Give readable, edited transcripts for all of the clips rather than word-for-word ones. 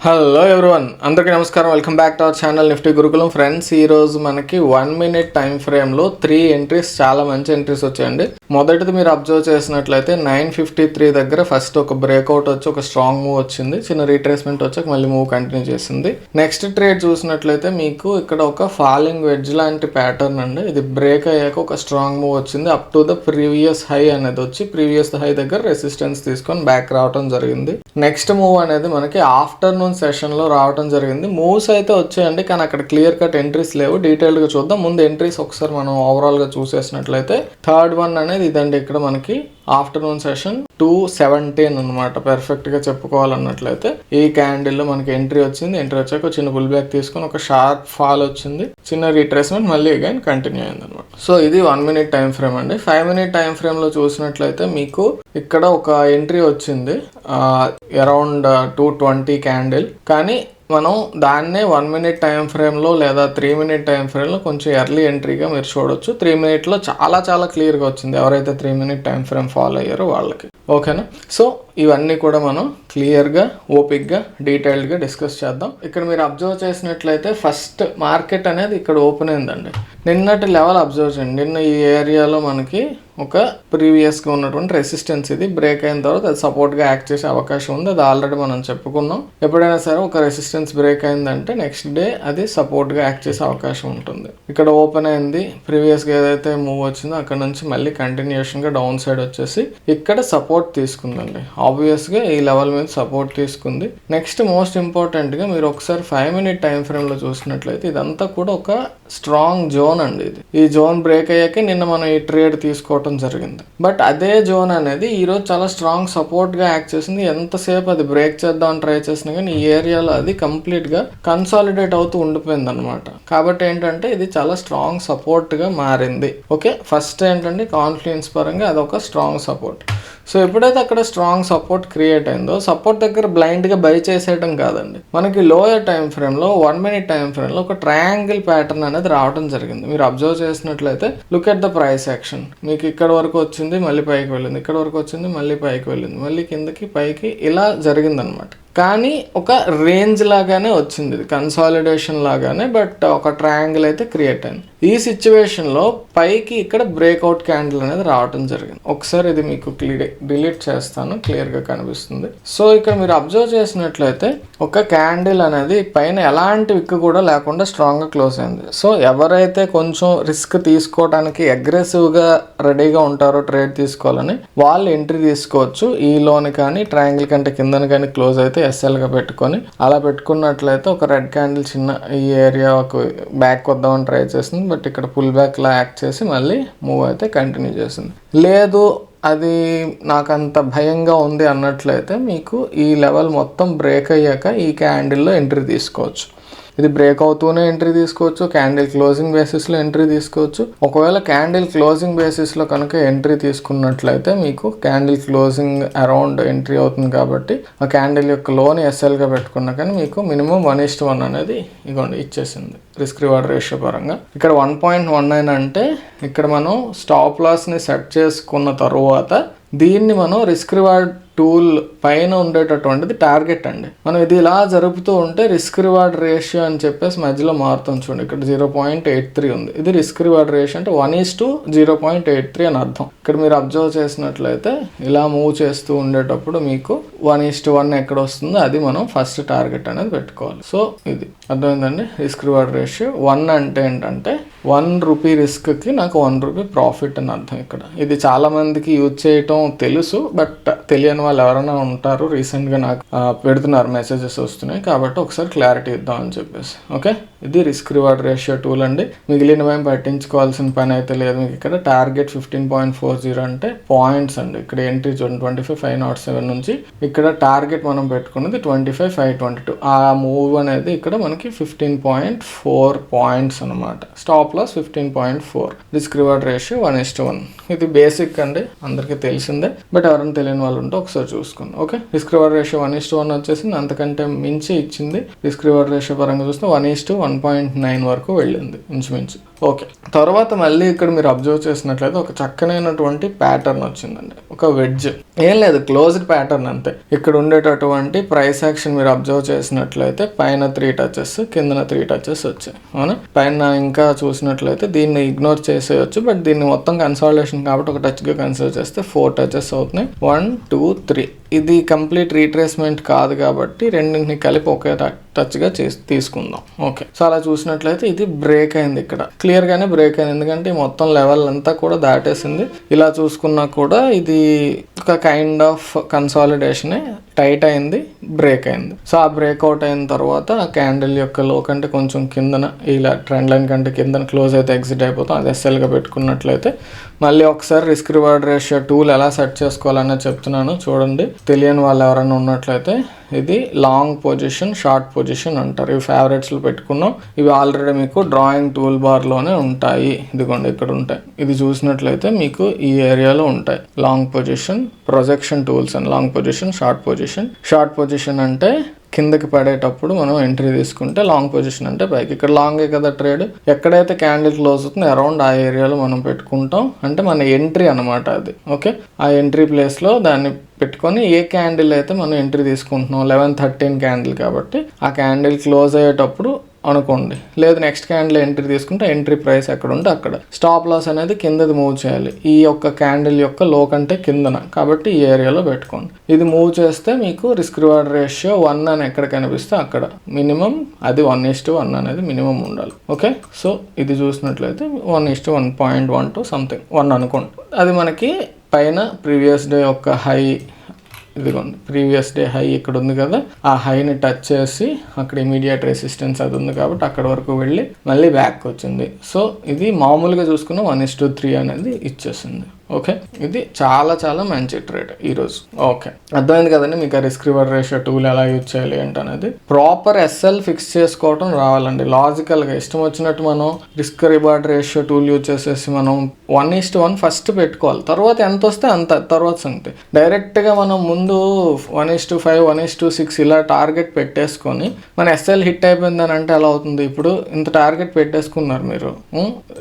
Hello everyone, అందరికీ నమస్కారం. Welcome back to our channel Nifty Gurukulam. Friends, ఈ రోజు మనకి 1 minute టైం ఫ్రేమ్లో 3 ఎంట్రీస్, చాలా మంచి ఎంట్రీస్ వచ్చాయండి. మొదటిది మీరు అబ్జర్వ్ చేసినట్లయితే 953 దగ్గర ఫస్ట్ ఒక బ్రేక్అవుట్ వచ్చి ఒక స్ట్రాంగ్ మూవ్ వచ్చింది, చిన్న రీట్రేస్మెంట్ వచ్చాక మళ్ళీ మూవ్ కంటిన్యూ చేసింది. నెక్స్ట్ ట్రేడ్ చూసినట్లయితే మీకు ఇక్కడ ఒక ఫాలింగ్ వెడ్జ్ లాంటి ప్యాటర్న్ అండి. ఇది బ్రేక్ అయ్యాక ఒక స్ట్రాంగ్ మూవ్ వచ్చింది, up to the previous high అనేది వచ్చి ప్రీవియస్ హై దగ్గర రెసిస్టెన్స్ తీసుకొని బ్యాక్ రావడం జరిగింది. నెక్స్ట్ మూవ్ అనేది మనకి ఆఫ్టర్నూన్ సెషన్ లో రావడం జరిగింది. మూవ్స్ అయితే వచ్చాయండి, కానీ అక్కడ క్లియర్ కట్ ఎంట్రీస్ లేవు. డీటెయిల్డ్ గా చూద్దాం. ముందు ఎంట్రీస్ ఒకసారి మనం ఓవరాల్ గా చూసేసినట్లయితే థర్డ్ వన్ అనేది ఇదండి. ఇక్కడ మనకి ఆఫ్టర్నూన్ సెషన్ 217 అనమాట. పర్ఫెక్ట్ గా చెప్పుకోవాలన్నట్లయితే ఈ క్యాండిల్ లో మనకి ఎంట్రీ వచ్చింది. ఎంట్రీ వచ్చాక చిన్న బుల్ బ్యాక్ తీసుకొని ఒక షార్ప్ ఫాల్ వచ్చింది, చిన్న రీట్రేస్మెంట్, మళ్ళీ అగైన్ కంటిన్యూ అయింది అనమాట. సో ఇది 1 minute టైం ఫ్రేమ్ అండి. 5 minute టైం ఫ్రేమ్ లో చూసినట్లయితే మీకు ఇక్కడ ఒక ఎంట్రీ వచ్చింది అరౌండ్ 220 క్యాండిల్, కానీ మనం దాన్నే 1 minute టైం ఫ్రేమ్లో లేదా 3 minute టైం ఫ్రేమ్లో కొంచెం ఎర్లీ ఎంట్రీగా మీరు చూడొచ్చు. 3 minute చాలా క్లియర్గా వచ్చింది ఎవరైతే 3 minute టైం ఫ్రేమ్ ఫాలో అయ్యారో వాళ్ళకి. ఓకేనా? సో ఇవన్నీ కూడా మనం క్లియర్గా, ఓపిక్గా, డీటెయిల్డ్గా డిస్కస్ చేద్దాం. ఇక్కడ మీరు అబ్జర్వ్ చేసినట్లయితే ఫస్ట్ మార్కెట్ అనేది ఇక్కడ ఓపెన్ అయిందండి. నిన్నటి లెవెల్ అబ్జర్వ్ చేయండి. నిన్న ఈ ఏరియాలో మనకి ఒక ప్రీవియస్గా ఉన్నటువంటి రెసిస్టెన్స్ ఇది బ్రేక్ అయిన తర్వాత అది సపోర్ట్గా యాక్ట్ చేసే అవకాశం ఉంది. అది ఆల్రెడీ మనం చెప్పుకున్నాం. ఎప్పుడైనా సరే ఒక రెసిస్టెన్స్ బ్రేక్ అయిందంటే నెక్స్ట్ డే అది సపోర్ట్గా యాక్ట్ చేసే అవకాశం ఉంటుంది. ఇక్కడ ఓపెన్ అయింది, ప్రీవియస్గా ఏదైతే మూవ్ వచ్చిందో అక్కడ నుంచి మళ్ళీ కంటిన్యూషన్గా డౌన్ సైడ్ వచ్చేసి ఇక్కడ సపోర్ట్ తీసుకుందండి. ఆబ్వియస్గా ఈ లెవెల్ మీద సపోర్ట్ తీసుకుంది. నెక్స్ట్ మోస్ట్ ఇంపార్టెంట్గా మీరు ఒకసారి 5 minute టైం ఫ్రేమ్లో చూసినట్లయితే ఇదంతా కూడా ఒక స్ట్రాంగ్ జోన్ అండి. ఇది ఈ జోన్ బ్రేక్ అయ్యాకే నిన్న మనం ఈ ట్రేడ్ తీసుకోవటం జరిగింది. బట్ అదే జోన్ అనేది ఈరోజు చాలా స్ట్రాంగ్ సపోర్ట్గా యాక్ట్ చేసింది. ఎంతసేపు అది బ్రేక్ చేద్దామని ట్రై చేసినా కానీ ఈ ఏరియాలో అది కంప్లీట్గా కన్సాలిడేట్ అవుతూ ఉండిపోయింది అనమాట. కాబట్టి ఏంటంటే ఇది చాలా స్ట్రాంగ్ సపోర్ట్గా మారింది. ఓకే, ఫస్ట్ ఏంటంటే కాన్ఫిడెన్స్ పరంగా అదొక స్ట్రాంగ్ సపోర్ట్. సో ఎప్పుడైతే అక్కడ స్ట్రాంగ్ సపోర్ట్ క్రియేట్ అయిందో, సపోర్ట్ దగ్గర బ్లైండ్గా బై చేసేయడం కాదండి, మనకి లోయర్ టైం ఫ్రేమ్లో 1 minute టైం ఫ్రేమ్లో ఒక ట్రయాంగిల్ ప్యాటర్న్ అనేది రావడం జరిగింది. మీరు అబ్జర్వ్ చేసినట్లయితే look at the price action. మీకు ఇక్కడ వరకు వచ్చింది, మళ్ళీ పైకి వెళ్ళింది, ఇక్కడ వరకు వచ్చింది, మళ్ళీ పైకి వెళ్ళింది, మళ్ళీ కిందకి పైకి, ఇలా జరిగిందనమాట. కానీ ఒక రేంజ్ లాగానే వచ్చింది, ఇది కన్సాలిడేషన్ లాగానే, బట్ ఒక ట్రయాంగిల్ అయితే క్రియేట్ అయింది. ఈ సిచ్యువేషన్లో పైకి ఇక్కడ బ్రేక్అవుట్ క్యాండిల్ అనేది రావడం జరిగింది. ఒకసారి ఇది మీకు డిలీట్ చేస్తాను, క్లియర్గా కనిపిస్తుంది. సో ఇక్కడ మీరు అబ్జర్వ్ చేసినట్లయితే ఒక క్యాండిల్ అనేది పైన ఎలాంటి విక్ కూడా లేకుండా స్ట్రాంగ్గా క్లోజ్ అయింది. సో ఎవరైతే కొంచెం రిస్క్ తీసుకోవడానికి అగ్రెసివ్గా రెడీగా ఉంటారో ట్రేడ్ తీసుకోవాలని, వాళ్ళు ఎంట్రీ తీసుకోవచ్చు. ఈ లోని కానీ ట్రయాంగిల్ కంటే కిందని కానీ క్లోజ్ అయితే ఎస్ఎల్గా పెట్టుకొని, అలా పెట్టుకున్నట్లయితే ఒక రెడ్ క్యాండిల్ చిన్న ఈ ఏరియాకు బ్యాక్ వద్దామని ట్రై చేసింది, బట్ ఇక్కడ పుల్ బ్యాక్ లా యాక్ట్ చేసి మళ్ళీ మూవ్ అయితే కంటిన్యూ చేసింది. లేదు అది నాకు అంత భయంగా ఉంది అన్నట్లయితే మీకు ఈ లెవెల్ మొత్తం బ్రేక్ అయ్యాక ఈ క్యాండిల్లో ఎంట్రీ తీసుకోవచ్చు. ఇది బ్రేక్ అవుతూనే ఎంట్రీ తీసుకోవచ్చు, క్యాండిల్ క్లోజింగ్ బేసిస్లో ఎంట్రీ తీసుకోవచ్చు. ఒకవేళ క్యాండిల్ క్లోజింగ్ బేసిస్లో కనుక ఎంట్రీ తీసుకున్నట్లయితే మీకు క్యాండిల్ క్లోజింగ్ అరౌండ్ ఎంట్రీ అవుతుంది కాబట్టి ఆ క్యాండిల్ యొక్క లోని ఎస్ఎల్గా పెట్టుకున్నా కానీ మీకు మినిమం 1:1 అనేది ఇగోండి ఇచ్చేసింది రిస్క్ రివార్డ్ రేషియో పరంగా. ఇక్కడ 1.19 అంటే ఇక్కడ మనం స్టాప్ లాస్ని సెట్ చేసుకున్న తర్వాత దీన్ని మనం రిస్క్ రివార్డ్ టూల్ పైన ఉండేటటువంటిది టార్గెట్ అండి. మనం ఇది ఇలా జరుపుతూ ఉంటే రిస్క్ రివార్డ్ రేషియో అని చెప్పేసి మధ్యలో మారుతుంది. చూడండి, ఇక్కడ 0.83 ఉంది. ఇది రిస్క్ రివార్డ్ రేషియో అంటే 1:0.83 అని అర్థం. ఇక్కడ మీరు అబ్జర్వ్ చేసినట్లయితే ఇలా మూవ్ చేస్తూ ఉండేటప్పుడు మీకు 1:1 ఎక్కడ వస్తుందో అది మనం ఫస్ట్ టార్గెట్ అనేది పెట్టుకోవాలి. సో ఇది అర్థమైందండి. రిస్క్ రివార్డ్ రేషియో 1 అంటే ఏంటంటే 1 రూపీ రిస్క్కి నాకు 1 రూపీ ప్రాఫిట్ అని అర్థం. ఇక్కడ ఇది చాలా మందికి యూజ్ చేయటం తెలుసు, బట్ తెలియని వాళ్ళు ఎవరైనా ఉంటారు. రీసెంట్గా నాకు పెడుతున్నారు, మెసేజెస్ వస్తున్నాయి, కాబట్టి ఒకసారి క్లారిటీ ఇద్దామని చెప్పేసి. ఓకే, ఇది రిస్క్ రివార్డ్ రేషియో టూల్ అండి. మిగిలినవేం పట్టించుకోవాల్సిన పని అయితే లేదు. మీకు ఇక్కడ టార్గెట్ 15.40 అంటే పాయింట్స్ అండి. ఇక్కడ ఎంట్రీ చూడండి 25,507 నుంచి, ఇక్కడ టార్గెట్ మనం పెట్టుకున్నది 25,522. ఆ మూవ్ అనేది ఇక్కడ మనకి 15.4 పాయింట్స్ అనమాట. Stop loss 15.4, risk reward ratio 1:1. ఇది బేసిక్ అండి, అందరికీ తెలిసిందే, బట్ ఎవరైనా తెలియని వాళ్ళు ఉంటే ఒకసారి చూసుకోండి. ఓకే, రిస్క్ రివార్డ్ రేషియో 1:1 వచ్చేసింది, అంతకంటే మించి ఇచ్చింది. రిస్క్ రివార్డ్ రేషియో పరంగా చూస్తే 1:1.9 వరకు వెళ్ళింది ఇంచుమించు. ఓకే, తర్వాత మళ్ళీ ఇక్కడ మీరు అబ్జర్వ్ చేసినట్లయితే ఒక చక్కనైనటువంటి ప్యాటర్న్ వచ్చిందండి, ఒక వెడ్జ్. ఏం లేదు, క్లోజ్డ్ ప్యాటర్న్ అంతే. ఇక్కడ ఉండేటటువంటి ప్రైస్ యాక్షన్ మీరు అబ్జర్వ్ చేసినట్లయితే పైన 3 టచెస్, కిందన 3 టచెస్ వచ్చాయి. అవునా, పైన ఇంకా చూసినట్లయితే దీన్ని ఇగ్నోర్ చేసేయచ్చు, బట్ దీన్ని మొత్తం కన్సాలిడేషన్ కాబట్టి ఒక టచ్గా కన్సిడర్ చేస్తే 4 టచెస్ అవుతున్నాయి. 1, 2, 3. ఇది కంప్లీట్ రీట్రేస్మెంట్ కాదు కాబట్టి రెండింటిని కలిపి ఒకే టచ్గా తీసుకుందాం. ఓకే, సో అలా చూసినట్లయితే ఇది బ్రేక్ అయింది, ఇక్కడ క్లియర్గానే బ్రేక్ అయింది, ఎందుకంటే ఈ మొత్తం లెవెల్ అంతా కూడా దాటేసింది. ఇలా చూసుకున్నా కూడా ఇది ఒక కైండ్ ఆఫ్ కన్సాలిడేషనే, టైట్ అయింది, బ్రేక్ అయింది. సో ఆ బ్రేక్అవుట్ అయిన తర్వాత ఆ క్యాండిల్ యొక్క లో కంటే కొంచెం కిందన, ఇలా ట్రెండ్ లైన్ కంటే కిందన క్లోజ్ అయితే ఎగ్జిట్ అయిపోతాం. అది ఎస్ఎల్గా పెట్టుకున్నట్లయితే మళ్ళీ ఒకసారి రిస్క్ రివార్డ్ రేషియో టూల్ ఎలా సెట్ చేసుకోవాలనే చెప్తున్నాను చూడండి. తెలియని వాళ్ళు ఎవరైనా ఉన్నట్లయితే ఇది లాంగ్ పొజిషన్, షార్ట్ పొజిషన్ అంటారు. ఇవి ఫేవరెట్స్లో పెట్టుకున్నాం. ఇవి ఆల్రెడీ మీకు డ్రాయింగ్ టూల్ బార్లోనే ఉంటాయి. ఇదిగోండి ఇక్కడ ఉంటాయి. ఇది చూసినట్లయితే మీకు ఈ ఏరియాలో ఉంటాయి. Long position, projection tools and long position, short position. Short position అంటే కిందకి పడేటప్పుడు మనం ఎంట్రీ తీసుకుంటే, లాంగ్ పొజిషన్ అంటే పైకి. ఇక్కడ లాంగే కదా ట్రేడ్, ఎక్కడైతే క్యాండిల్ క్లోజ్ అవుతుందో అరౌండ్ ఆ ఏరియాలో మనం పెట్టుకుంటాం, అంటే మన ఎంట్రీ అనమాట అది. ఓకే, ఆ ఎంట్రీ ప్లేస్లో దాన్ని పెట్టుకొని ఏ క్యాండిల్ అయితే మనం ఎంట్రీ తీసుకుంటున్నాం, 11-13 క్యాండిల్ కాబట్టి ఆ క్యాండిల్ క్లోజ్ అయ్యేటప్పుడు అనుకోండి, లేదు నెక్స్ట్ క్యాండిల్ ఎంట్రీ తీసుకుంటే ఎంట్రీ ప్రైస్ ఎక్కడ ఉంటే అక్కడ. స్టాప్ లాస్ అనేది కిందది మూవ్ చేయాలి, ఈ యొక్క క్యాండిల్ యొక్క లో కంటే కిందన, కాబట్టి ఈ ఏరియాలో పెట్టుకోండి. ఇది మూవ్ చేస్తే మీకు రిస్క్ రివార్డ్ రేషియో 1 అని ఎక్కడ కనిపిస్తే అక్కడ మినిమం అది 1:1 అనేది మినిమం ఉండాలి. ఓకే, సో ఇది చూసినట్లయితే 1:1.12 సంథింగ్ 1 అనుకోండి. అది మనకి పైన ప్రీవియస్ డే యొక్క హై, ఇదిగోండి ప్రీవియస్ డే హై ఇక్కడ ఉంది కదా, ఆ హైని టచ్ చేసి అక్కడ ఇమీడియట్ రెసిస్టెన్స్ అది ఉంది కాబట్టి అక్కడ వరకు వెళ్ళి మళ్ళీ బ్యాక్ వచ్చింది. సో ఇది మామూలుగా చూసుకున్న 1:3 అనేది ఇచ్చేసింది. ఓకే, ఇది చాలా చాలా మంచి ట్రేడ్ ఈరోజు. ఓకే, అర్థమైంది కదండి మీకు ఆ రిస్క్ రివార్డ్ రేషియో టూల్ ఎలా యూజ్ చేయాలి ఏంటనేది. ప్రాపర్ ఎస్ఎల్ ఫిక్స్ చేసుకోవడం రావాలండి. లాజికల్గా ఇష్టం వచ్చినట్టు మనం risk reward ratio tool use చేసేసి మనం 1:1 ఫస్ట్ పెట్టుకోవాలి, తర్వాత ఎంత వస్తే అంత, తర్వాత సంగతి. డైరెక్ట్గా మనం ముందు 1:5, 1:6 ఇలా టార్గెట్ పెట్టేసుకొని మన ఎస్ఎల్ హిట్ అయిపోయిందని అంటే ఎలా అవుతుంది? ఇప్పుడు ఇంత టార్గెట్ పెట్టేసుకున్నారు మీరు,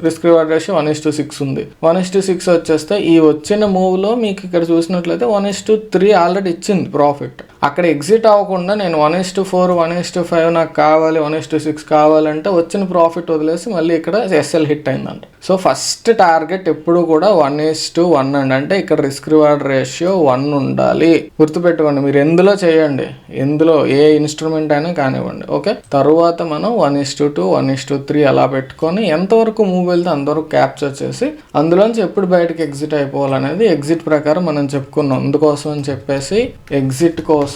రిస్క్ రివార్డ్ రేషియో 1:6 ఉంది, 1:6 వచ్చేస్తే ఈ వచ్చిన మూవ్ లో మీకు ఇక్కడ చూసినట్లయితే 1:3 ఆల్రెడీ ఇచ్చింది ప్రాఫిట్. అక్కడ ఎగ్జిట్ అవ్వకుండా నేను 1:4, 1:5 నాకు కావాలి, 1:6 కావాలంటే వచ్చిన ప్రాఫిట్ వదిలేసి మళ్ళీ ఇక్కడ ఎస్ఎల్ హిట్ అయిందంట. సో ఫస్ట్ టార్గెట్ ఎప్పుడు కూడా 1:1 అండి, అంటే ఇక్కడ రిస్క్ రివార్డ్ రేషియో 1 ఉండాలి. గుర్తుపెట్టుకోండి, మీరు ఎందులో చేయండి, ఎందులో ఏ ఇన్స్ట్రుమెంట్ అయినా కానివ్వండి. ఓకే, తరువాత మనం 1:2, 1:3 అలా పెట్టుకొని ఎంతవరకు మూవ్ వెళ్తే అంతవరకు క్యాప్చర్ చేసి అందులోంచి ఎప్పుడు బయటకి ఎగ్జిట్ అయిపోవాలనేది ఎగ్జిట్ ప్రకారం మనం చెప్పుకున్నాం. అందుకోసం అని చెప్పేసి ఎగ్జిట్ కోసం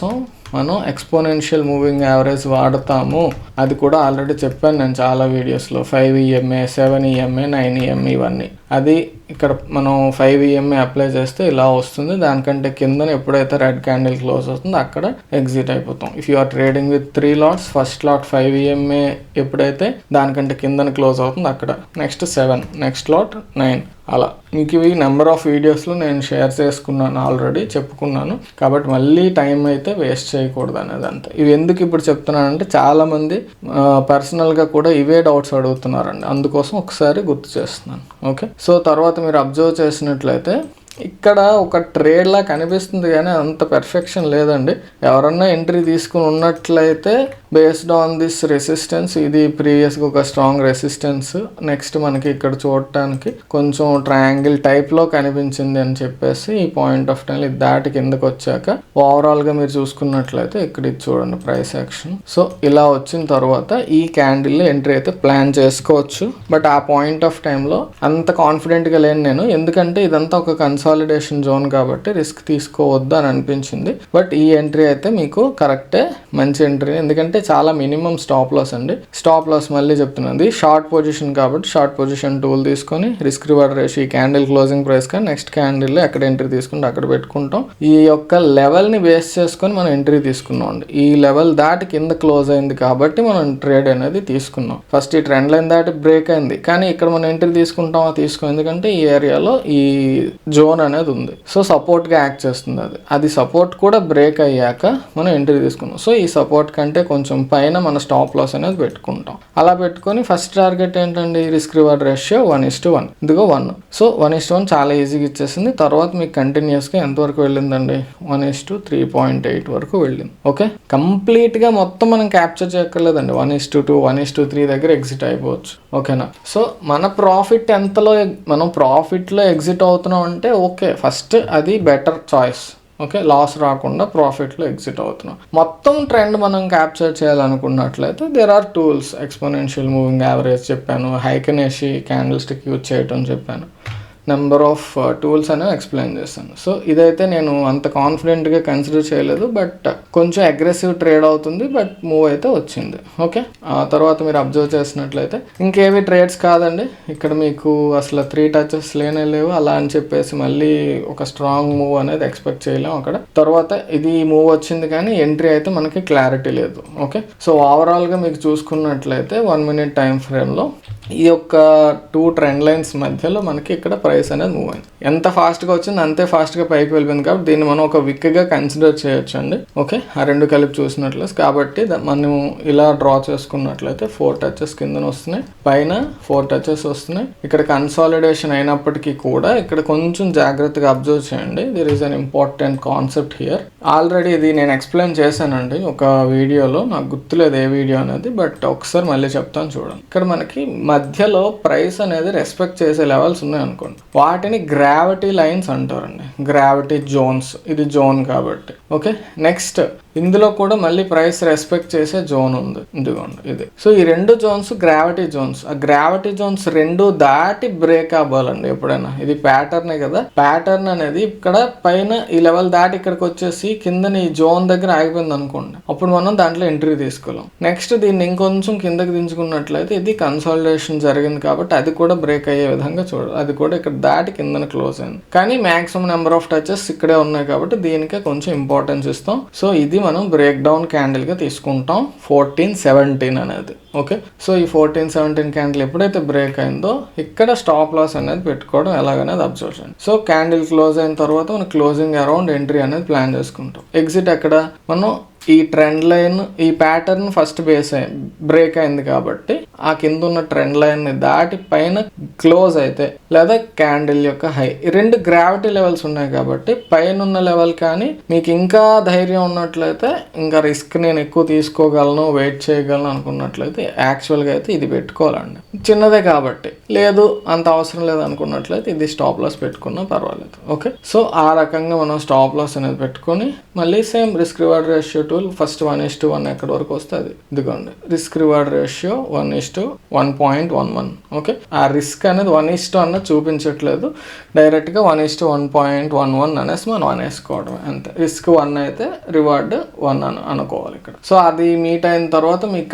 మనం ఎక్స్పోనెన్షియల్ మూవింగ్ యావరేజ్ వాడతాము. అది కూడా ఆల్రెడీ చెప్పాను నేను చాలా వీడియోస్లో. 5 EMA, 7 EMA, 9 EMA ఇవన్నీ. అది ఇక్కడ మనం 5 EMA అప్లై చేస్తే ఇలా వస్తుంది. దానికంటే కింద ఎప్పుడైతే రెడ్ క్యాండిల్ క్లోజ్ అవుతుందో అక్కడ ఎగ్జిట్ అయిపోతాం. If you are trading with 3 lots, first lot 5 EMA ఎప్పుడైతే దానికంటే కింద క్లోజ్ అవుతుందో అక్కడ, నెక్స్ట్ 7, నెక్స్ట్ లాట్ 9 అలా. ఇంక ఇవి నెంబర్ ఆఫ్ వీడియోస్లో నేను షేర్ చేసుకున్నాను, ఆల్రెడీ చెప్పుకున్నాను, కాబట్టి మళ్ళీ టైం అయితే వేస్ట్ చేయకూడదు అనేది అంతే. ఇవి ఎందుకు ఇప్పుడు చెప్తున్నానంటే చాలామంది పర్సనల్గా కూడా ఇవే డౌట్స్ అడుగుతున్నారండి, అందుకోసం ఒకసారి గుర్తు చేస్తున్నాను. ఓకే, సో తర్వాత మీరు అబ్జర్వ్ చేసినట్లయితే ఇక్కడ ఒక ట్రేడ్లా కనిపిస్తుంది కానీ అంత పెర్ఫెక్షన్ లేదండి. ఎవరన్నా ఎంట్రీ తీసుకుని ఉన్నట్లయితే బేస్డ్ ఆన్ దిస్ రెసిస్టెన్స్, ఇది ప్రీవియస్గా ఒక స్ట్రాంగ్ రెసిస్టెన్స్, నెక్స్ట్ మనకి ఇక్కడ చూడటానికి కొంచెం ట్రయాంగిల్ టైప్లో కనిపించింది అని చెప్పేసి ఈ పాయింట్ ఆఫ్ టైం ఇది దాటి కిందకు వచ్చాక ఓవరాల్గా మీరు చూసుకున్నట్లయితే ఇక్కడ ఇది చూడండి ప్రైస్ యాక్షన్. సో ఇలా వచ్చిన తర్వాత ఈ క్యాండిల్ ఎంట్రీ అయితే ప్లాన్ చేసుకోవచ్చు, బట్ ఆ పాయింట్ ఆఫ్ టైంలో అంత కాన్ఫిడెంట్గా లేను నేను, ఎందుకంటే ఇదంతా ఒక కన్సాలిడేషన్ జోన్ కాబట్టి రిస్క్ తీసుకోవద్దు అని అనిపించింది. బట్ ఈ ఎంట్రీ అయితే మీకు కరెక్టే, మంచి ఎంట్రీ, ఎందుకంటే అంటే చాలా మినిమం స్టాప్ లాస్ అండి. స్టాప్ లాస్ మళ్ళీ చెప్తున్నది షార్ట్ పొజిషన్ కాబట్టి షార్ట్ పొజిషన్ టూల్ తీసుకొని రిస్క్ రివార్డ్ రేషియో ఈ క్యాండిల్ క్లోజింగ్ ప్రైస్ కానీ నెక్స్ట్ క్యాండిల్ ఎక్కడ ఎంట్రీ తీసుకుంటే అక్కడ పెట్టుకుంటాం. ఈ యొక్క లెవెల్ని బేస్ చేసుకొని మనం ఎంట్రీ తీసుకున్నాం అండి. ఈ లెవెల్ దాటి కింద క్లోజ్ అయింది కాబట్టి మనం ట్రేడ్ అనేది తీసుకున్నాం. ఫస్ట్ ఈ ట్రెండ్ లైన్ దాటి బ్రేక్ అయింది కానీ ఇక్కడ మనం ఎంట్రీ తీసుకుంటామా తీసుకోం, ఎందుకంటే ఈ ఏరియాలో ఈ జోన్ అనేది ఉంది. సో సపోర్ట్గా యాక్ట్ చేస్తుంది. అది సపోర్ట్ కూడా బ్రేక్ అయ్యాక మనం ఎంట్రీ తీసుకున్నాం. సో ఈ సపోర్ట్ కంటే కొంచెం పైన మన స్టాప్ లాస్ అనేది పెట్టుకుంటాం. అలా పెట్టుకొని ఫస్ట్ టార్గెట్ ఏంటండి రిస్క్ రివార్డ్ రేషియో 1:1. ఇదిగో 1. సో 1:1 చాలా ఈజీగా ఇచ్చేసింది. తర్వాత మీకు కంటిన్యూస్గా ఎంతవరకు వెళ్ళిందండి 1:3.8 వరకు వెళ్ళింది. ఓకే, కంప్లీట్గా మొత్తం మనం క్యాప్చర్ చేయక్కర్లేదండి. 1:2, 1:3 దగ్గర ఎగ్జిట్ అయిపోవచ్చు. ఓకేనా. సో మన ప్రాఫిట్ ఎంతలో మనం ప్రాఫిట్లో ఎగ్జిట్ అవుతున్నాం అంటే ఓకే, ఫస్ట్ అది బెటర్ చాయిస్. ఓకే, లాస్ రాకుండా ప్రాఫిట్లో ఎగ్జిట్ అవుతున్నాం. మొత్తం ట్రెండ్ మనం క్యాప్చర్ చేయాలనుకున్నట్లయితే there are tools. Exponential moving average చెప్పాను, హైకనేషి క్యాండిల్ స్టిక్ యూజ్ చేయటం చెప్పాను, నెంబర్ ఆఫ్ టూల్స్ అనేవి ఎక్స్ప్లెయిన్ చేస్తాను. సో ఇదైతే నేను అంత కాన్ఫిడెంట్గా కన్సిడర్ చేయలేదు, బట్ కొంచెం అగ్రెసివ్ ట్రేడ్ అవుతుంది, బట్ మూవ్ అయితే వచ్చింది. ఓకే, ఆ తర్వాత మీరు అబ్జర్వ్ చేసినట్లయితే ఇంకేవి ట్రేడ్స్ కాదండి. ఇక్కడ మీకు అసలు 3 టచెస్ లేవు. అలా అని చెప్పేసి మళ్ళీ ఒక స్ట్రాంగ్ మూవ్ అనేది ఎక్స్పెక్ట్ చేయలేము అక్కడ. తర్వాత ఇది మూవ్ వచ్చింది కానీ ఎంట్రీ అయితే మనకి క్లారిటీ లేదు. ఓకే, సో ఓవరాల్గా మీకు చూసుకున్నట్లయితే 1 మినిట్ టైం ఫ్రేమ్లో ఈ యొక్క 2 ట్రెండ్ లైన్స్ మధ్యలో మనకి ఇక్కడ ప్రైస్ అనేది మూవ్ అయింది. ఎంత ఫాస్ట్గా వచ్చింది అంతే ఫాస్ట్గా పైకి వెళ్ళిపోయింది కాబట్టి దీన్ని మనం ఒక విక్గా కన్సిడర్ చేయొచ్చు అండి. ఓకే, ఆ రెండు కలిపి చూసినట్లయితే కాబట్టి మనం ఇలా డ్రా చేసుకున్నట్లయితే 4 టచెస్ కింద వస్తున్నాయి, పైన 4 టచెస్ వస్తున్నాయి. ఇక్కడ కన్సాలిడేషన్ అయినప్పటికీ కూడా ఇక్కడ కొంచెం జాగ్రత్తగా అబ్జర్వ్ చేయండి. There is an important concept here. Already ఇది నేను ఎక్స్ప్లెయిన్ చేశానండి ఒక వీడియోలో, నాకు గుర్తులేదు ఏ వీడియో అనేది, బట్ ఒకసారి మళ్ళీ చెప్తాను చూడండి. ఇక్కడ మనకి మధ్యలో ప్రైస్ అనేది రెస్పెక్ట్ చేసే లెవెల్స్ ఉన్నాయి అనుకోండి, వాటిని గ్రావిటీ లైన్స్ అంటారండి, గ్రావిటీ జోన్స్. ఇది జోన్ కాబట్టి. ఓకే, నెక్స్ట్ ఇందులో కూడా మళ్ళీ ప్రైస్ రెస్పెక్ట్ చేసే జోన్ ఉంది, ఇదిగోండి ఇది. సో ఈ 2 జోన్స్ గ్రావిటీ జోన్స్. ఆ గ్రావిటీ జోన్స్ 2 దాటి బ్రేక్ అవ్వాలండి ఎప్పుడైనా. ఇది ప్యాటర్నే కదా, ప్యాటర్న్ అనేది ఇక్కడ పైన ఈ లెవెల్ దాటి ఇక్కడికి వచ్చేసి కిందని ఈ జోన్ దగ్గర ఆగిపోయింది అనుకోండి, అప్పుడు మనం దాంట్లో ఎంట్రీ తీసుకోలేం. నెక్స్ట్ దీన్ని ఇంకొంచెం కిందకి దించుకున్నట్లయితే ఇది కన్సాలిడేషన్ జరిగింది కాబట్టి అది కూడా బ్రేక్ అయ్యే విధంగా చూడాలి. అది కూడా ఇక్కడ దాటి కిందన క్లోజ్ అయింది కానీ మాక్సిమం నెంబర్ ఆఫ్ టచెస్ ఇక్కడే ఉన్నాయి కాబట్టి దీనికే కొంచెం ఇంపార్టెన్స్ ఇస్తాం. సో ఇది మనం బ్రేక్ డౌన్ క్యాండిల్ గా తీసుకుంటాం 14-17 అనేది. ఓకే, సో ఈ 14-17 క్యాండిల్ ఎప్పుడైతే బ్రేక్ అయిందో ఇక్కడ స్టాప్ లాస్ అనేది పెట్టుకోవడం ఎలాగనేది అబ్జర్వ్ చేయండి. సో క్యాండిల్ క్లోజ్ అయిన తర్వాత మనం క్లోజింగ్ అరౌండ్ ఎంట్రీ అనేది ప్లాన్ చేసుకుంటాం. ఎగ్జిట్ ఎక్కడ మనం ఈ ట్రెండ్ లైన్ ఈ ప్యాటర్న్ ఫస్ట్ బ్రేక్ అయింది కాబట్టి ఆ కింద ఉన్న ట్రెండ్ లైన్ ని దాటి పైన క్లోజ్ అయితే లేదా క్యాండిల్ యొక్క హై, ఈ 2 గ్రావిటీ లెవెల్స్ ఉన్నాయి కాబట్టి పైన ఉన్న లెవెల్ కానీ మీకు ఇంకా ధైర్యం ఉన్నట్లయితే, ఇంకా రిస్క్ నేను ఎక్కువ తీసుకోగలను వెయిట్ చేయగలను అనుకున్నట్లయితే యాక్చువల్గా అయితే ఇది పెట్టుకోవాలండి, చిన్నదే కాబట్టి. లేదు అంత అవసరం లేదు అనుకున్నట్లయితే ఇది స్టాప్ లాస్ పెట్టుకున్నా పర్వాలేదు. ఓకే, సో ఆ రకంగా మనం స్టాప్ లాస్ అనేది పెట్టుకొని మళ్ళీ same risk reward ratio tool first 1:1 ఎక్కడి వరకు వస్తుంది ఇదిగోండి, రిస్క్ రివార్డ్ రేషియో 1:1.11. ఓకే, ఆ రిస్క్ అనేది 1:1 చూపించట్లేదు, డైరెక్ట్గా 1:1.11 అనేసి మనం అనేసుకోవడం అంతే. రిస్క్ 1 అయితే రివార్డ్ 1 అనుకోవాలి ఇక్కడ. సో అది మీట్ అయిన తర్వాత మీకు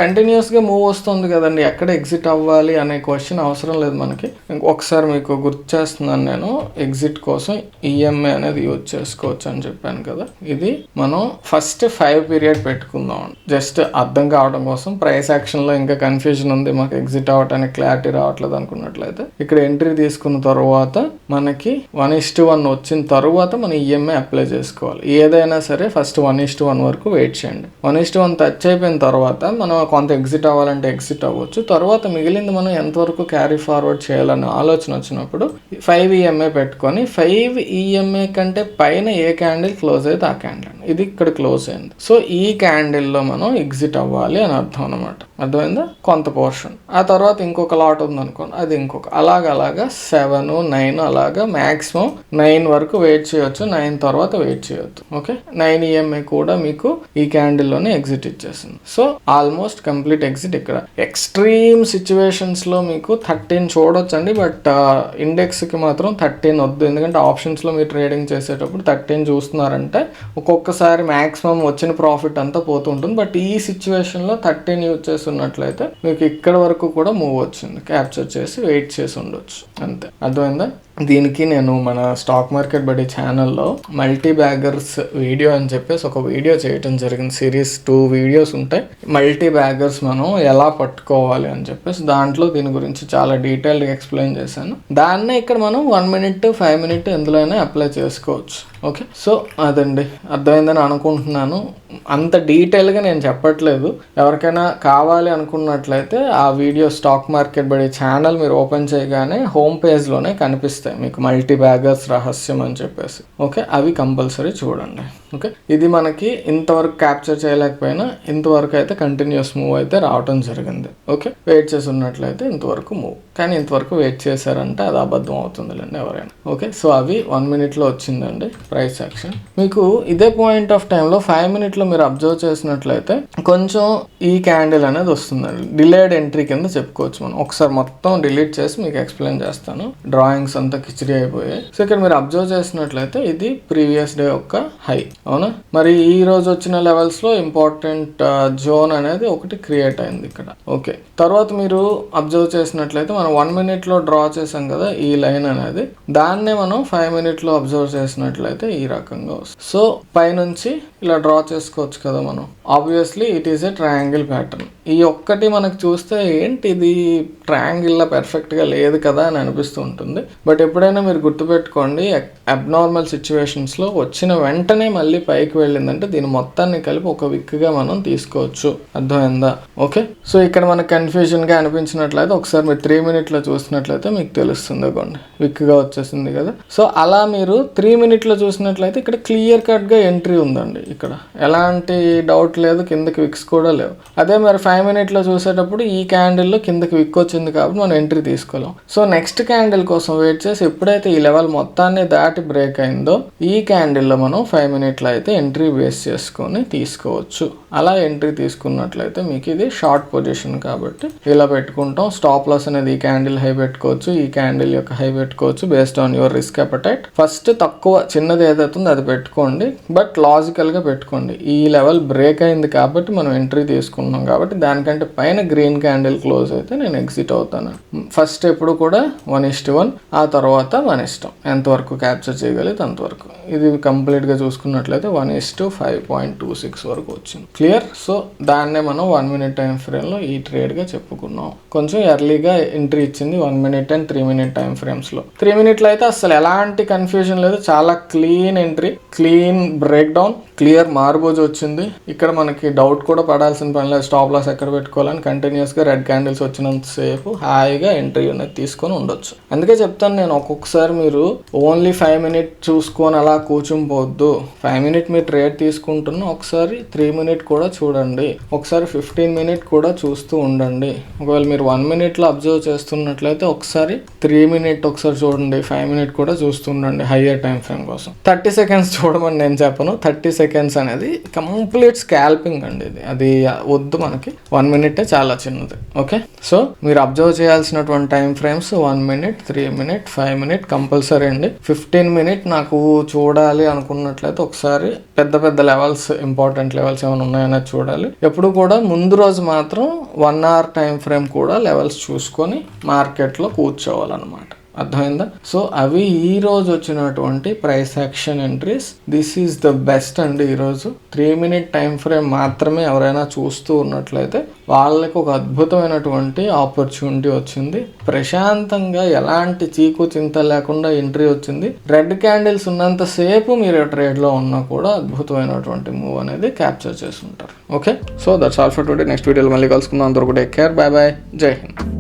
కంటిన్యూస్గా మూవ్ వస్తుంది కదండి, ఎక్కడ ఎగ్జిట్ అవ్వాలి అనే క్వశ్చన్ అవసరం లేదు మనకి. ఒకసారి మీకు గుర్తు చేస్తున్నాను నేను, ఎగ్జిట్ కోసం ఈఎంఐ అనేది యూజ్ చేసుకోవచ్చు అని చెప్పాను కదా. ఇది మనం ఫస్ట్ 5 పీరియడ్ పెట్టుకుందాం జస్ట్ అర్థం కావడం కోసం. ప్రైస్ యాక్షన్ లో ఇంకా కన్ఫ్యూజన్ ఉంది, మాకు ఎగ్జిట్ అవ్వటానికి క్లారిటీ రావట్లేదు అనుకున్నట్లయితే ఇక్కడ ఎంట్రీ తీసుకున్న తర్వాత మనకి 1:1 వచ్చిన తర్వాత మనం ఈఎంఐ అప్లై చేసుకోవాలి. ఏదైనా సరే ఫస్ట్ 1:1 వరకు వెయిట్ చేయండి. 1:1 టచ్ అయిపోయిన తర్వాత మనం కొంత ఎగ్జిట్ అవ్వాలంటే ఎగ్జిట్ అవ్వచ్చు. తర్వాత మిగిలింది మనం ఎంతవరకు క్యారీ ఫార్వర్డ్ చేయాలనే ఆలోచన వచ్చినప్పుడు 5 ఈఎంఐ పెట్టుకొని 5 ఈఎంఐ కంటే పైన ఏ క్యాండిల్ క్లోజ్ అయితే ఆ క్యాండిల్, ఇది ఇక్కడ క్లోజ్ అయింది. సో ఈ క్యాండిల్లో మనం ఎగ్జిట్ అవ్వాలి అని అర్థం అనమాట. అర్థమైందా, కొంత పోర్షన్. ఆ తర్వాత ఇంకొక లాట్ ఉందనుకోండి, అది ఇంకొక అలాగా 7, 9 అలాగా మ్యాక్సిమం 9 వరకు వెయిట్ చేయొచ్చు. 9 తర్వాత వెయిట్ చేయొద్దు. ఓకే, 9 EMA కూడా మీకు ఈ క్యాండిల్లోనే ఎగ్జిట్ ఇచ్చేసింది. So almost complete exit. ఇక్కడ ఎక్స్ట్రీమ్ సిచ్యువేషన్స్లో మీకు 13 చూడొచ్చండి, బట్ ఇండెక్స్కి మాత్రం 13 వద్దు. ఎందుకంటే ఆప్షన్స్లో మీరు ట్రేడింగ్ చేసేటప్పుడు 13 చూస్తున్నారంటే ఒక్కొక్కసారి మ్యాక్సిమం వచ్చిన ప్రాఫిట్ అంతా పోతుంటుంది. బట్ ఈ సిచ్యువేషన్లో 13 యూజ్ చేస్తున్నట్లయితే మీకు ఇక్కడ వరకు కూడా మూవ్ వచ్చింది, క్యాప్చర్ చేసి వెయిట్ చేసి ఉండొచ్చు అంతే. అర్థమైందా? దీనికి నేను మన స్టాక్ మార్కెట్ బడి ఛానల్లో మల్టీ బ్యాగర్స్ వీడియో అని చెప్పేసి ఒక వీడియో చేయటం జరిగింది. సిరీస్ 2 వీడియోస్ ఉంటాయి. మల్టీ బ్యాగర్స్ మనం ఎలా పట్టుకోవాలి అని చెప్పేసి దాంట్లో దీని గురించి చాలా డీటెయిల్డ్గా ఎక్స్ప్లెయిన్ చేశాను. దాన్నే ఇక్కడ మనం 1 minute 5 minute ఎందులోనే అప్లై చేసుకోవచ్చు. ఓకే, సో అదండి, అర్థమైందని అనుకుంటున్నాను. అంత డీటెయిల్గా నేను చెప్పట్లేదు. ఎవరికైనా కావాలి అనుకున్నట్లయితే ఆ వీడియో స్టాక్ మార్కెట్ బడి ఛానల్ మీరు ఓపెన్ చేయగానే హోమ్ పేజ్లోనే కనిపిస్తాయి మీకు మల్టీ బ్యాగర్స్ రహస్యం అని చెప్పేసి. ఓకే, అవి కంపల్సరీ చూడండి. ఓకే, ఇది మనకి ఇంతవరకు క్యాప్చర్ చేయలేకపోయినా ఇంతవరకు అయితే కంటిన్యూస్ మూవ్ అయితే రావటం జరిగింది. ఓకే, వెయిట్ చేసి ఉన్నట్లయితే ఇంతవరకు మూవ్, కానీ ఇంతవరకు వెయిట్ చేశారంటే అది అబద్ధం అవుతుందిలేండి ఎవరైనా. ఓకే, సో అవి 1 minute వచ్చిందండి ప్రైస్ యాక్షన్. మీకు ఇదే పాయింట్ ఆఫ్ టైంలో 5 minute మీరు అబ్జర్వ్ చేసినట్లయితే కొంచెం ఈ క్యాండిల్ అనేది వస్తుందండి. డిలేడ్ ఎంట్రీ కింద చెప్పుకోవచ్చు మనం. ఒకసారి మొత్తం డిలీట్ చేసి మీకు ఎక్స్ప్లెయిన్ చేస్తాను. డ్రాయింగ్స్ అంతా కిచిడి అయిపోయాయి. సో ఇక్కడ మీరు అబ్జర్వ్ చేసినట్లయితే ఇది ప్రీవియస్ డే యొక్క హై, అవునా? మరి ఈ రోజు వచ్చిన లెవెల్స్ లో ఇంపార్టెంట్ జోన్ అనేది ఒకటి క్రియేట్ అయింది ఇక్కడ. ఓకే, తర్వాత మీరు అబ్జర్వ్ చేసినట్లయితే మనం 1 minute డ్రా చేసాం కదా ఈ లైన్ అనేది, దాన్నే మనం 5 minute అబ్జర్వ్ చేసినట్లయితే ఈ రకంగా వస్తుంది. సో పైనుంచి ఇలా డ్రా చేసుకోవచ్చు కదా మనం. Obviously it is a triangle pattern. ఈ ఒక్కటి మనకు చూస్తే ఏంటి ఇది ట్రయాంగిల్ లా పర్ఫెక్ట్ గా లేదు కదా అని అనిపిస్తూ ఉంటుంది. బట్ ఎప్పుడైనా మీరు గుర్తుపెట్టుకోండి, అబ్నార్మల్ సిచ్యువేషన్స్ లో వచ్చిన వెంటనే మళ్ళీ పైకి వెళ్ళిందంటే దీని మొత్తాన్ని కలిపి ఒక విక్ గా మనం తీసుకోవచ్చు. అర్థమైందా? ఓకే, సో ఇక్కడ మనకు కన్ఫ్యూజన్ గా అనిపించినట్లయితే ఒకసారి మీరు 3 minute చూసినట్లయితే మీకు తెలుస్తుంది. కొండి విక్ గా వచ్చేసింది కదా. సో అలా మీరు 3 minute చూసినట్లయితే ఇక్కడ క్లియర్ కట్ గా ఎంట్రీ ఉందండి. ఇక్కడ ఎలాంటి డౌట్ లేదు, కిందకి విక్స్ కూడా లేవు. అదే మరి 5 minute చూసేటప్పుడు ఈ క్యాండిల్లో కిందకి విక్ వచ్చింది కాబట్టి మనం ఎంట్రీ తీసుకోలేం. సో నెక్స్ట్ క్యాండిల్ కోసం వెయిట్ చేసి ఎప్పుడైతే ఈ లెవెల్ మొత్తాన్ని దాటి బ్రేక్ అయిందో ఈ క్యాండిల్లో మనం 5 minute అయితే ఎంట్రీ బేస్ చేసుకొని తీసుకోవచ్చు. అలా ఎంట్రీ తీసుకున్నట్లయితే మీకు ఇది షార్ట్ పొజిషన్ కాబట్టి ఇలా పెట్టుకుంటాం. స్టాప్ లాస్ అనేది ఈ క్యాండిల్ హై పెట్టుకోవచ్చు, ఈ క్యాండిల్ యొక్క హై పెట్టుకోవచ్చు based on your risk appetite. First తక్కువ చిన్నది ఏదైతుందో అది పెట్టుకోండి, బట్ లాజికల్గా పెట్టుకోండి. ఈ లెవెల్ బ్రేక్ అయింది కాబట్టి మనం ఎంట్రీ తీసుకున్నాం కాబట్టి దానికంటే పైన గ్రీన్ క్యాండిల్ క్లోజ్ అయితే నేను ఎగ్జిట్ అవుతాను. ఫస్ట్ ఎప్పుడు కూడా 1:1, ఆ తర్వాత మన ఇష్టం ఎంతవరకు క్యాప్చర్ చేయగలిగితే అంతవరకు. ఇది కంప్లీట్గా చూసుకున్నట్లయితే 1:5.26 వరకు వచ్చింది. క్లియర్? సో దాన్నే మనం 1 minute టైం ఫ్రేమ్లో ఈ ట్రేడ్గా చెప్పుకున్నాం. కొంచెం ఎర్లీగా ఎంట్రీ ఇచ్చింది 1 minute అండ్ 3 minute టైం ఫ్రేమ్స్లో. 3 minute అయితే అసలు ఎలాంటి కన్ఫ్యూజన్ లేదు, చాలా clean entry, clean breakdown, clear marubozu వచ్చింది. ఇక్కడ మనకి డౌట్ కూడా పడాల్సిన పని లేదు స్టాప్ లాస్ ఎక్కడ పెట్టుకోవాలని. కంటిన్యూస్గా రెడ్ క్యాండిల్స్ వచ్చినంతసేపు హాయిగా ఎంట్రీ అనేది తీసుకొని ఉండొచ్చు. అందుకే చెప్తాను నేను, ఒక్కొక్కసారి మీరు ఓన్లీ 5 minute చూసుకొని అలా కూర్చుంపోవద్దు. 5 minute మీరు ట్రేడ్ తీసుకుంటున్నా ఒకసారి 3 minute కూడా చూడండి, ఒకసారి 15 minute కూడా చూస్తూ ఉండండి. ఒకవేళ మీరు 1 minute అబ్జర్వ్ చేస్తున్నట్లయితే ఒకసారి 3 minute ఒకసారి చూడండి, 5 minute కూడా చూస్తూ ఉండండి హయ్యర్ టైం ఫ్రేమ్ కోసం. 30 seconds చూడమని నేను చెప్పను. 30 seconds అనేది కంప్లీట్ స్కాల్పింగ్ అండి. అది వద్దు మనకి. 1 minute చాలా చిన్నది. ఓకే, సో మీరు అబ్జర్వ్ చేయాల్సినటువంటి time frames 1 minute, 3 minute, 5 minute compulsory అండి. 15 minute నాకు చూడాలి అనుకున్నట్లయితే ఒకసారి పెద్ద లెవెల్స్, ఇంపార్టెంట్ లెవెల్స్ ఏమైనా ఉన్నాయనేది చూడాలి. ఎప్పుడు కూడా ముందు రోజు మాత్రం 1 hour టైం ఫ్రేమ్ కూడా లెవెల్స్ చూసుకొని మార్కెట్లో కూర్చోవాలన్నమాట. అర్థమైందా? సో అవి ఈ రోజు వచ్చినటువంటి price action entries. This is the best అండి. ఈరోజు 3 minute టైం ఫ్రేమ్ మాత్రమే ఎవరైనా చూస్తూ ఉన్నట్లయితే వాళ్ళకి ఒక అద్భుతమైనటువంటి ఆపర్చునిటీ వచ్చింది. ప్రశాంతంగా ఎలాంటి చీకు చింత లేకుండా ఎంట్రీ వచ్చింది. రెడ్ క్యాండిల్స్ ఉన్నంతసేపు మీరు ట్రేడ్లో ఉన్నా కూడా అద్భుతమైనటువంటి మూవ్ అనేది క్యాప్చర్ చేస్తుంటారు. Okay, so that's all for today. Next వీడియోలో మళ్ళీ కలుసుకుందాం. అందరూ టేక్ కేర్, బాయ్ బాయ్, జై హింద్.